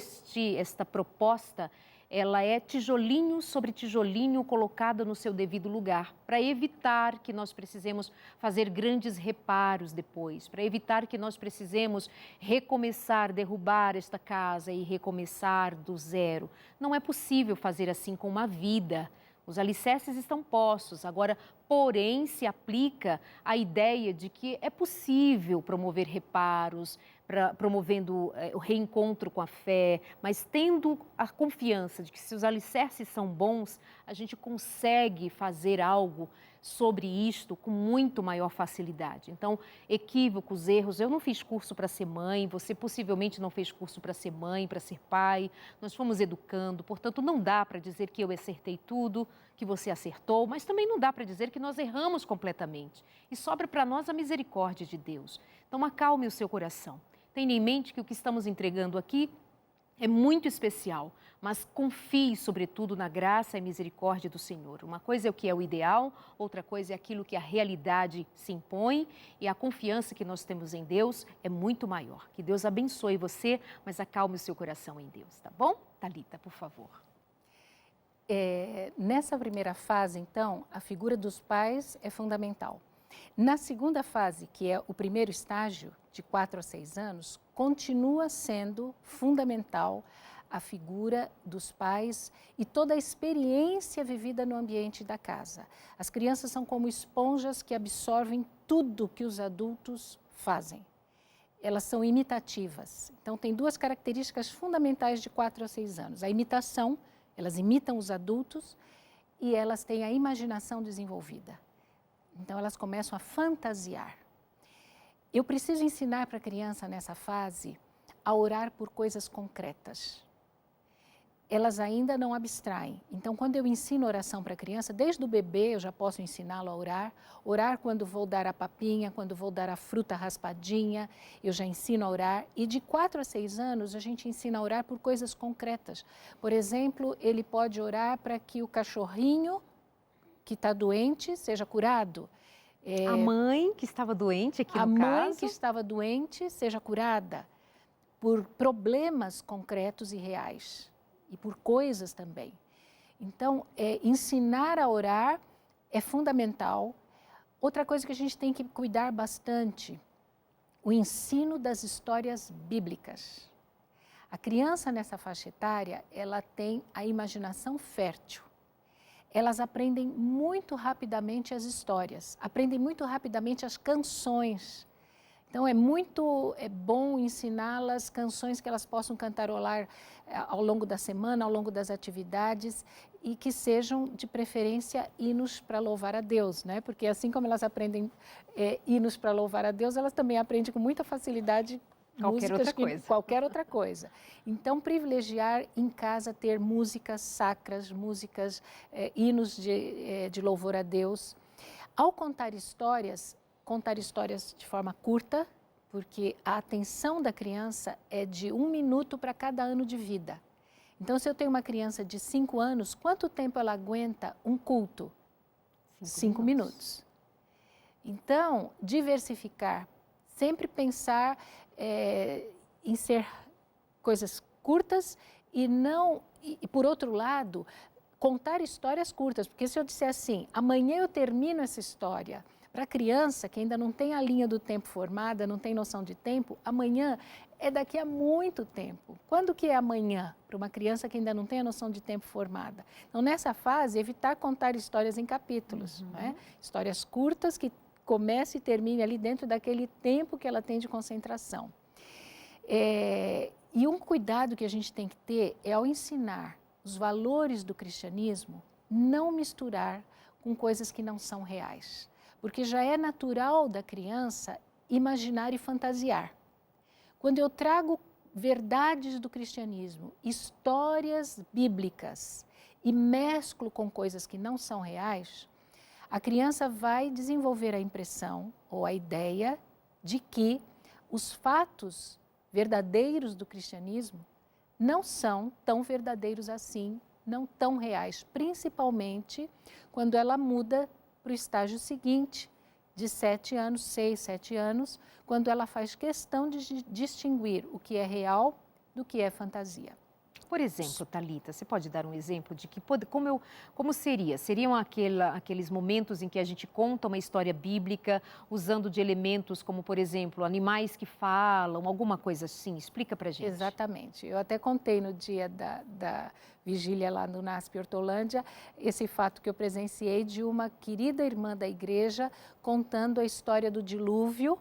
esta proposta, ela é tijolinho sobre tijolinho colocada no seu devido lugar, para evitar que nós precisemos fazer grandes reparos depois, para evitar que nós precisemos recomeçar, derrubar esta casa e recomeçar do zero. Não é possível fazer assim com uma vida. Os alicerces estão postos, agora, porém, se aplica a ideia de que é possível promover reparos, promovendo o reencontro com a fé, mas tendo a confiança de que se os alicerces são bons, a gente consegue fazer algo sobre isto com muito maior facilidade. Então, equívocos, erros, eu não fiz curso para ser mãe, você possivelmente não fez curso para ser mãe, para ser pai, nós fomos educando, portanto, não dá para dizer que eu acertei tudo, que você acertou, mas também não dá para dizer que nós erramos completamente. E sobra para nós a misericórdia de Deus. Então, acalme o seu coração. Tenha em mente que o que estamos entregando aqui é muito especial, mas confie, sobretudo, na graça e misericórdia do Senhor. Uma coisa é o que é o ideal, outra coisa é aquilo que a realidade se impõe e a confiança que nós temos em Deus é muito maior. Que Deus abençoe você, mas acalme o seu coração em Deus, tá bom? Thalita, por favor. Nessa primeira fase, então, a figura dos pais é fundamental. Na segunda fase, que é o primeiro estágio, de 4 a 6 anos, continua sendo fundamental a figura dos pais e toda a experiência vivida no ambiente da casa. As crianças são como esponjas que absorvem tudo que os adultos fazem. Elas são imitativas. Então, tem 2 características fundamentais de 4 a 6 anos. A imitação, elas imitam os adultos e elas têm a imaginação desenvolvida. Então, elas começam a fantasiar. Eu preciso ensinar para a criança nessa fase a orar por coisas concretas. elas ainda não abstraem. Então, quando eu ensino oração para a criança, desde o bebê eu já posso ensiná-lo a orar. Orar quando vou dar a papinha, quando vou dar a fruta raspadinha, eu já ensino a orar. E de 4 a 6 anos, a gente ensina a orar por coisas concretas. Por exemplo, ele pode orar para que o cachorrinho que está doente seja curado. A mãe que estava doente aqui no caso. A mãe que estava doente seja curada por problemas concretos e reais. E por coisas também. Então, ensinar a orar é fundamental. Outra coisa que a gente tem que cuidar bastante, o ensino das histórias bíblicas. A criança nessa faixa etária, ela tem a imaginação fértil. Elas aprendem muito rapidamente as histórias, aprendem muito rapidamente as canções. Então, é bom ensiná-las canções que elas possam cantarolar ao longo da semana, ao longo das atividades, e que sejam, de preferência, hinos para louvar a Deus, né? Porque assim como elas aprendem hinos para louvar a Deus, elas também aprendem com muita facilidade qualquer outra coisa. Então, privilegiar em casa ter músicas sacras, hinos de louvor a Deus. Ao contar histórias de forma curta, porque a atenção da criança é de 1 minuto para cada ano de vida. Então, se eu tenho uma criança de 5 anos, quanto tempo ela aguenta um culto? 5 minutos. Então, diversificar, sempre pensar em ser coisas curtas e por outro lado, contar histórias curtas, porque se eu disser assim, amanhã eu termino essa história. Para a criança que ainda não tem a linha do tempo formada, não tem noção de tempo, amanhã é daqui a muito tempo. Quando que é amanhã para uma criança que ainda não tem a noção de tempo formada? Então, nessa fase, evitar contar histórias em capítulos, né? Histórias curtas que comece e termine ali dentro daquele tempo que ela tem de concentração. E um cuidado que a gente tem que ter é, ao ensinar os valores do cristianismo, não misturar com coisas que não são reais. Porque já é natural da criança imaginar e fantasiar. Quando eu trago verdades do cristianismo, histórias bíblicas e mesclo com coisas que não são reais, a criança vai desenvolver a impressão ou a ideia de que os fatos verdadeiros do cristianismo não são tão verdadeiros assim, não tão reais, principalmente quando ela muda para o estágio seguinte, de 7 anos, 6, 7 anos, quando ela faz questão de distinguir o que é real do que é fantasia. Por exemplo, Thalita, você pode dar um exemplo de como seria? Seriam aqueles momentos em que a gente conta uma história bíblica usando de elementos como, por exemplo, animais que falam, alguma coisa assim? Explica pra gente. Exatamente. Eu até contei no dia da vigília lá no NASP Hortolândia, esse fato que eu presenciei de uma querida irmã da igreja contando a história do dilúvio,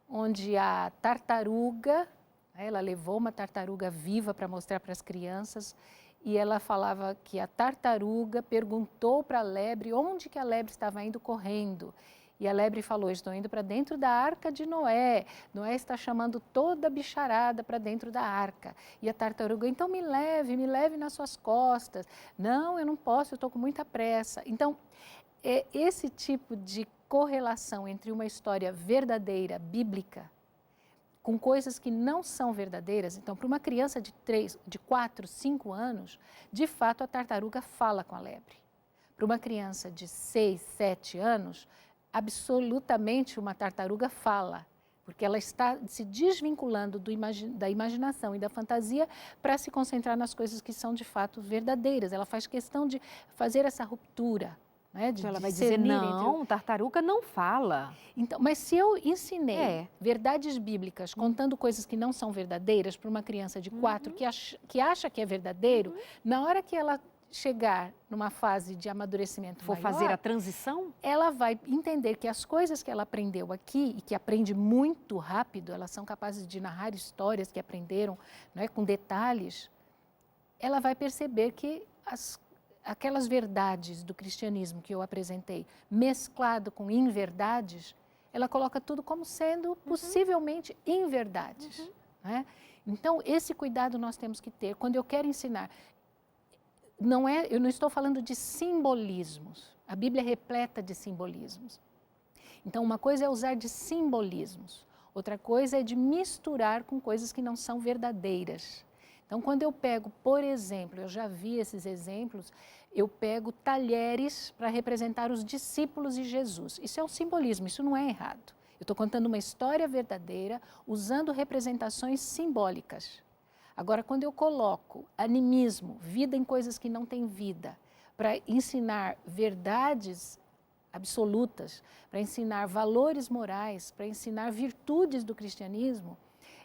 onde a tartaruga, ela levou uma tartaruga viva para mostrar para as crianças e ela falava que a tartaruga perguntou para a lebre onde que a lebre estava indo correndo. E a lebre falou, estou indo para dentro da arca de Noé. Noé está chamando toda a bicharada para dentro da arca. E a tartaruga, então me leve nas suas costas. Não, eu não posso, eu estou com muita pressa. Então, esse tipo de correlação entre uma história verdadeira, bíblica, com coisas que não são verdadeiras. Então, para uma criança de 4, 5 anos, de fato a tartaruga fala com a lebre. Para uma criança de 6, 7 anos, absolutamente uma tartaruga fala, porque ela está se desvinculando da imaginação e da fantasia para se concentrar nas coisas que são de fato verdadeiras. Ela faz questão de fazer essa ruptura. Né, então ela vai dizer, não, tartaruga não fala. Então, mas se eu ensinei verdades bíblicas, contando coisas que não são verdadeiras para uma criança de 4 que acha que é verdadeiro, na hora que ela chegar numa fase de amadurecimento maior, fazer a transição, ela vai entender que as coisas que ela aprendeu aqui, e que aprende muito rápido, elas são capazes de narrar histórias que aprenderam, né, com detalhes, ela vai perceber que aquelas verdades do cristianismo que eu apresentei, mesclado com inverdades, ela coloca tudo como sendo possivelmente inverdades. Né? Então, esse cuidado nós temos que ter. Quando eu quero ensinar eu não estou falando de simbolismos. A Bíblia é repleta de simbolismos. Então, uma coisa é usar de simbolismos, outra coisa é de misturar com coisas que não são verdadeiras. Então, quando eu pego, por exemplo, eu já vi esses exemplos, eu pego talheres para representar os discípulos de Jesus. Isso é um simbolismo, isso não é errado. Eu estou contando uma história verdadeira usando representações simbólicas. Agora, quando eu coloco animismo, vida em coisas que não têm vida, para ensinar verdades absolutas, para ensinar valores morais, para ensinar virtudes do cristianismo,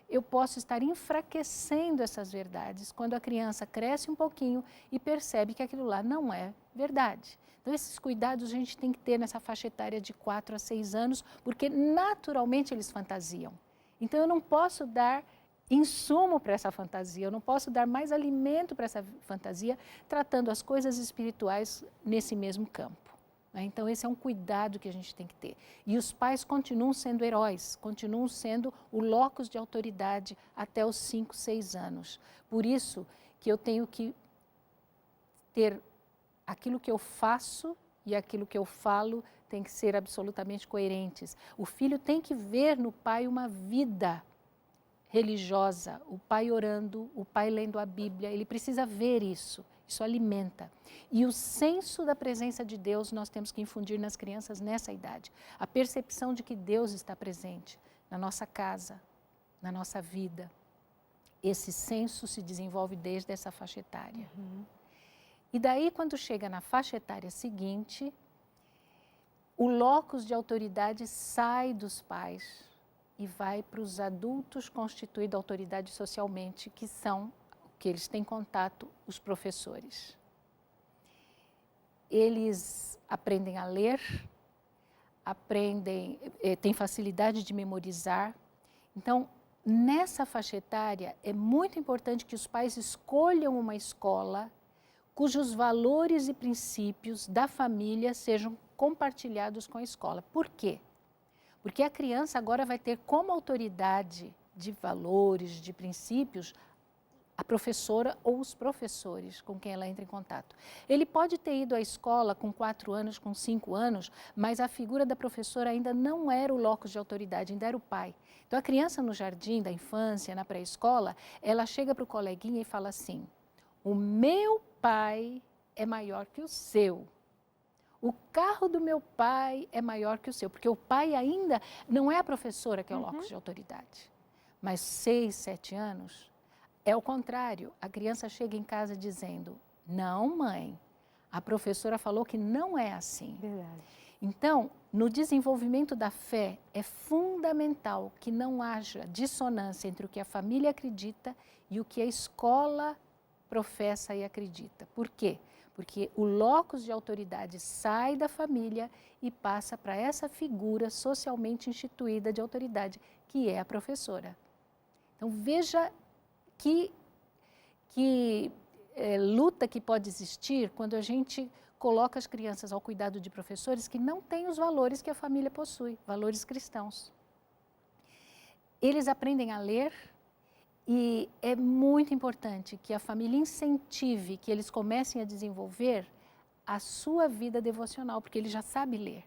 eu posso estar enfraquecendo essas verdades quando a criança cresce um pouquinho e percebe que aquilo lá não é verdade. Então, esses cuidados a gente tem que ter nessa faixa etária de 4 a 6 anos, porque naturalmente eles fantasiam. Então, eu não posso dar insumo para essa fantasia, eu não posso dar mais alimento para essa fantasia, tratando as coisas espirituais nesse mesmo campo. Então, esse é um cuidado que a gente tem que ter. E os pais continuam sendo heróis, continuam sendo o locus de autoridade até os 5, 6 anos. Por isso que eu tenho que ter aquilo que eu faço e aquilo que eu falo tem que ser absolutamente coerentes. O filho tem que ver no pai uma vida religiosa, o pai orando, o pai lendo a Bíblia, ele precisa ver isso. Isso alimenta. E o senso da presença de Deus nós temos que infundir nas crianças nessa idade. A percepção de que Deus está presente na nossa casa, na nossa vida. Esse senso se desenvolve desde essa faixa etária. E daí, quando chega na faixa etária seguinte, o locus de autoridade sai dos pais e vai para os adultos constituídos autoridade socialmente, que são que eles têm contato, os professores. Eles aprendem a ler, têm facilidade de memorizar. Então, nessa faixa etária, é muito importante que os pais escolham uma escola cujos valores e princípios da família sejam compartilhados com a escola. Por quê? Porque a criança agora vai ter como autoridade de valores, de princípios, a professora ou os professores com quem ela entra em contato. Ele pode ter ido à escola com 4 anos, com 5 anos, mas a figura da professora ainda não era o locus de autoridade, ainda era o pai. Então, a criança no jardim da infância, na pré-escola, ela chega para o coleguinha e fala assim: o meu pai é maior que o seu. O carro do meu pai é maior que o seu, porque o pai ainda não é a professora que é o locus de autoridade. Mas 6, 7 anos... é o contrário, a criança chega em casa dizendo: não, mãe, a professora falou que não é assim. Verdade. Então, no desenvolvimento da fé, é fundamental que não haja dissonância entre o que a família acredita e o que a escola professa e acredita. Por quê? Porque o locus de autoridade sai da família e passa para essa figura socialmente instituída de autoridade, que é a professora. Então, veja que luta que pode existir quando a gente coloca as crianças ao cuidado de professores que não têm os valores que a família possui, valores cristãos. Eles aprendem a ler e é muito importante que a família incentive que eles comecem a desenvolver a sua vida devocional, porque ele já sabe ler.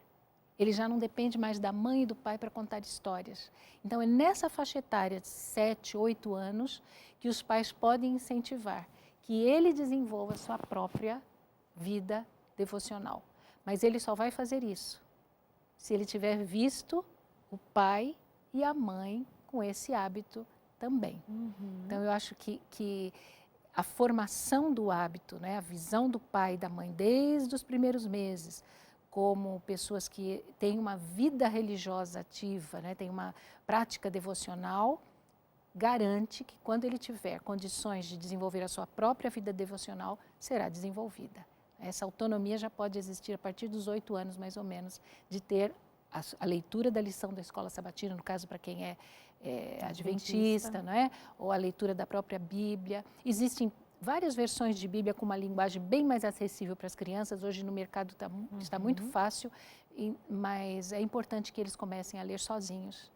Ele já não depende mais da mãe e do pai para contar histórias. Então, é nessa faixa etária de 7, 8 anos que os pais podem incentivar que ele desenvolva a sua própria vida devocional. Mas ele só vai fazer isso se ele tiver visto o pai e a mãe com esse hábito também. Então, eu acho que a formação do hábito, né, a visão do pai e da mãe desde os primeiros meses, como pessoas que têm uma vida religiosa ativa, né, têm uma prática devocional, garante que quando ele tiver condições de desenvolver a sua própria vida devocional, será desenvolvida. Essa autonomia já pode existir a partir dos 8 anos, mais ou menos, de ter a leitura da lição da escola sabatina, no caso para quem é adventista, não é? Ou a leitura da própria Bíblia. Existem várias versões de Bíblia com uma linguagem bem mais acessível para as crianças. Hoje no mercado está muito fácil, mas é importante que eles comecem a ler sozinhos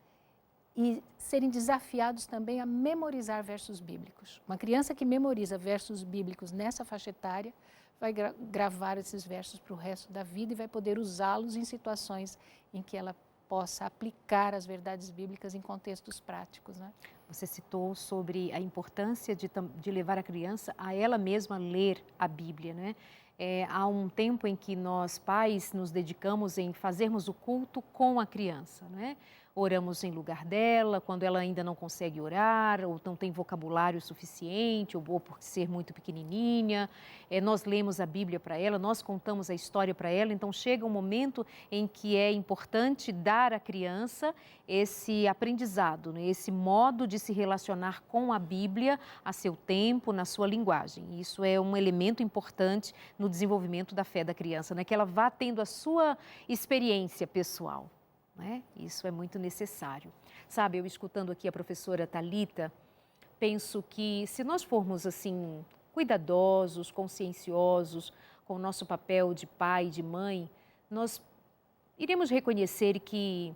e serem desafiados também a memorizar versos bíblicos. Uma criança que memoriza versos bíblicos nessa faixa etária vai gravar esses versos para o resto da vida e vai poder usá-los em situações em que ela possa aplicar as verdades bíblicas em contextos práticos, né? Você citou sobre a importância de levar a criança a ela mesma ler a Bíblia, né? Há um tempo em que nós, pais, nos dedicamos em fazermos o culto com a criança, né? Oramos em lugar dela, quando ela ainda não consegue orar, ou não tem vocabulário suficiente, ou por ser muito pequenininha. Nós lemos a Bíblia para ela, nós contamos a história para ela, então chega um momento em que é importante dar à criança esse aprendizado, né? Esse modo de se relacionar com a Bíblia a seu tempo, na sua linguagem. Isso é um elemento importante no desenvolvimento da fé da criança, né? Que ela vá tendo a sua experiência pessoal. Isso é muito necessário. Sabe, eu escutando aqui a professora Thalita, penso que se nós formos assim cuidadosos, conscienciosos com o nosso papel de pai, de mãe, nós iremos reconhecer que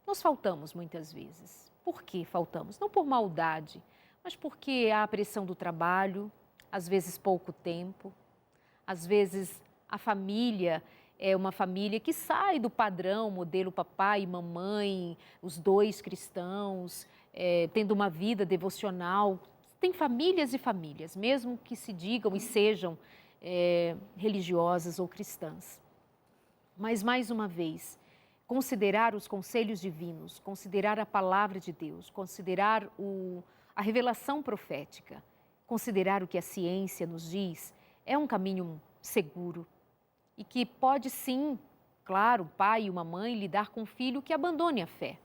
nós faltamos muitas vezes. Por que faltamos? Não por maldade, mas porque há a pressão do trabalho, às vezes pouco tempo, às vezes a família é uma família que sai do padrão, modelo papai e mamãe, os dois cristãos, tendo uma vida devocional. Tem famílias e famílias, mesmo que se digam e sejam religiosas ou cristãs. Mas, mais uma vez, considerar os conselhos divinos, considerar a palavra de Deus, considerar a revelação profética, considerar o que a ciência nos diz, é um caminho seguro. E que pode sim, claro, o pai e uma mãe lidar com um filho que abandone a fé.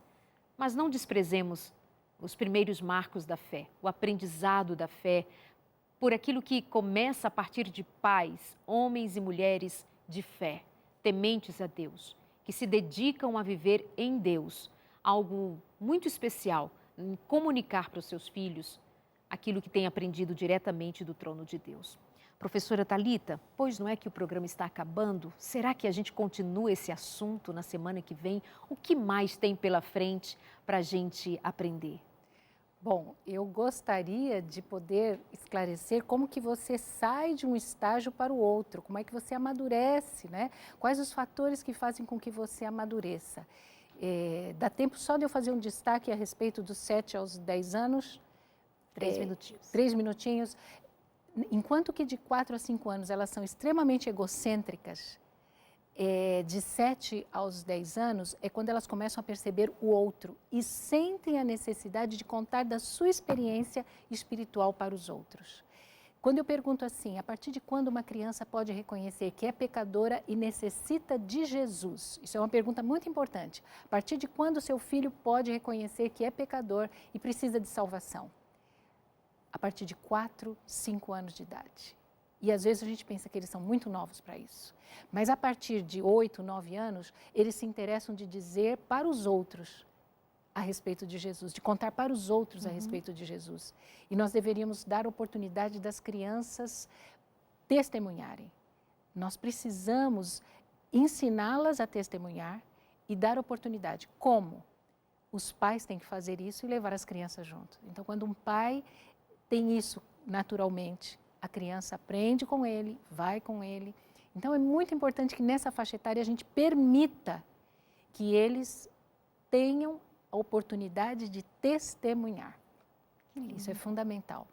Mas não desprezemos os primeiros marcos da fé, o aprendizado da fé, por aquilo que começa a partir de pais, homens e mulheres de fé, tementes a Deus, que se dedicam a viver em Deus, algo muito especial, em comunicar para os seus filhos aquilo que têm aprendido diretamente do trono de Deus. Professora Thalita, pois não é que o programa está acabando? Será que a gente continua esse assunto na semana que vem? O que mais tem pela frente para a gente aprender? Bom, eu gostaria de poder esclarecer como que você sai de um estágio para o outro, como é que você amadurece, né? Quais os fatores que fazem com que você amadureça. Dá tempo só de eu fazer um destaque a respeito dos 7 aos 10 anos? 3 minutinhos. 3 minutinhos. Enquanto que de 4 a 5 anos elas são extremamente egocêntricas, de 7 aos 10 anos é quando elas começam a perceber o outro e sentem a necessidade de contar da sua experiência espiritual para os outros. Quando eu pergunto assim, a partir de quando uma criança pode reconhecer que é pecadora e necessita de Jesus? Isso é uma pergunta muito importante. A partir de quando seu filho pode reconhecer que é pecador e precisa de salvação? A partir de 4, 5 anos de idade. E às vezes a gente pensa que eles são muito novos para isso. Mas a partir de 8, 9 anos, eles se interessam de dizer para os outros a respeito de Jesus, de contar para os outros a respeito de Jesus. E nós deveríamos dar oportunidade das crianças testemunharem. Nós precisamos ensiná-las a testemunhar e dar oportunidade. Como? Os pais têm que fazer isso e levar as crianças junto. Então, quando um pai tem isso naturalmente, a criança aprende com ele, vai com ele. Então, é muito importante que nessa faixa etária a gente permita que eles tenham a oportunidade de testemunhar. Isso é fundamental.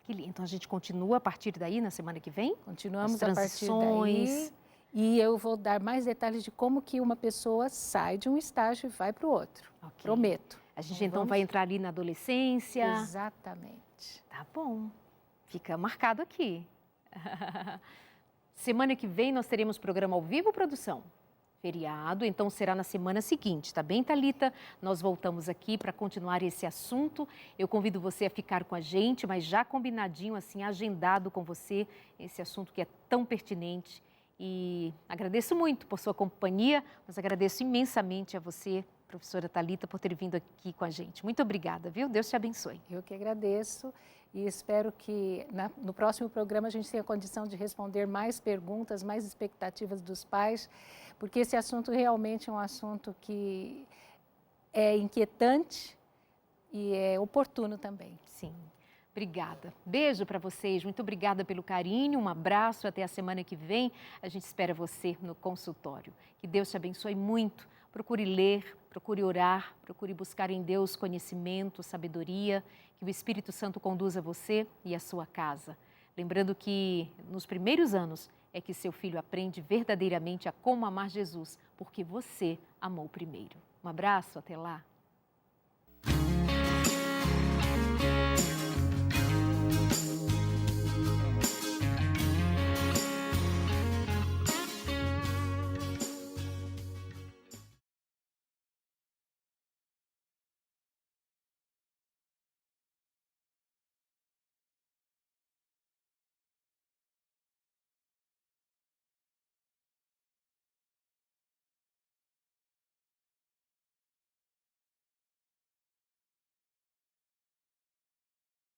Que lindo. Então, a gente continua a partir daí, na semana que vem? Continuamos a partir daí. E eu vou dar mais detalhes de como que uma pessoa sai de um estágio e vai para o outro. Okay. Prometo. A gente então vai entrar ali na adolescência. Exatamente. Tá bom. Fica marcado aqui. Semana que vem nós teremos programa ao vivo, produção? Feriado, então será na semana seguinte, tá bem, Thalita? Nós voltamos aqui para continuar esse assunto. Eu convido você a ficar com a gente, mas já combinadinho, assim, agendado com você, esse assunto que é tão pertinente. E agradeço muito por sua companhia, mas agradeço imensamente a você, professora Thalita, por ter vindo aqui com a gente. Muito obrigada, viu? Deus te abençoe. Eu que agradeço e espero que no próximo programa a gente tenha condição de responder mais perguntas, mais expectativas dos pais, porque esse assunto realmente é um assunto que é inquietante e é oportuno também. Sim. Obrigada. Beijo para vocês. Muito obrigada pelo carinho. Um abraço. Até a semana que vem. A gente espera você no consultório. Que Deus te abençoe muito. Procure ler, procure orar, procure buscar em Deus conhecimento, sabedoria. Que o Espírito Santo conduza você e a sua casa. Lembrando que nos primeiros anos é que seu filho aprende verdadeiramente a como amar Jesus, porque você amou primeiro. Um abraço. Até lá.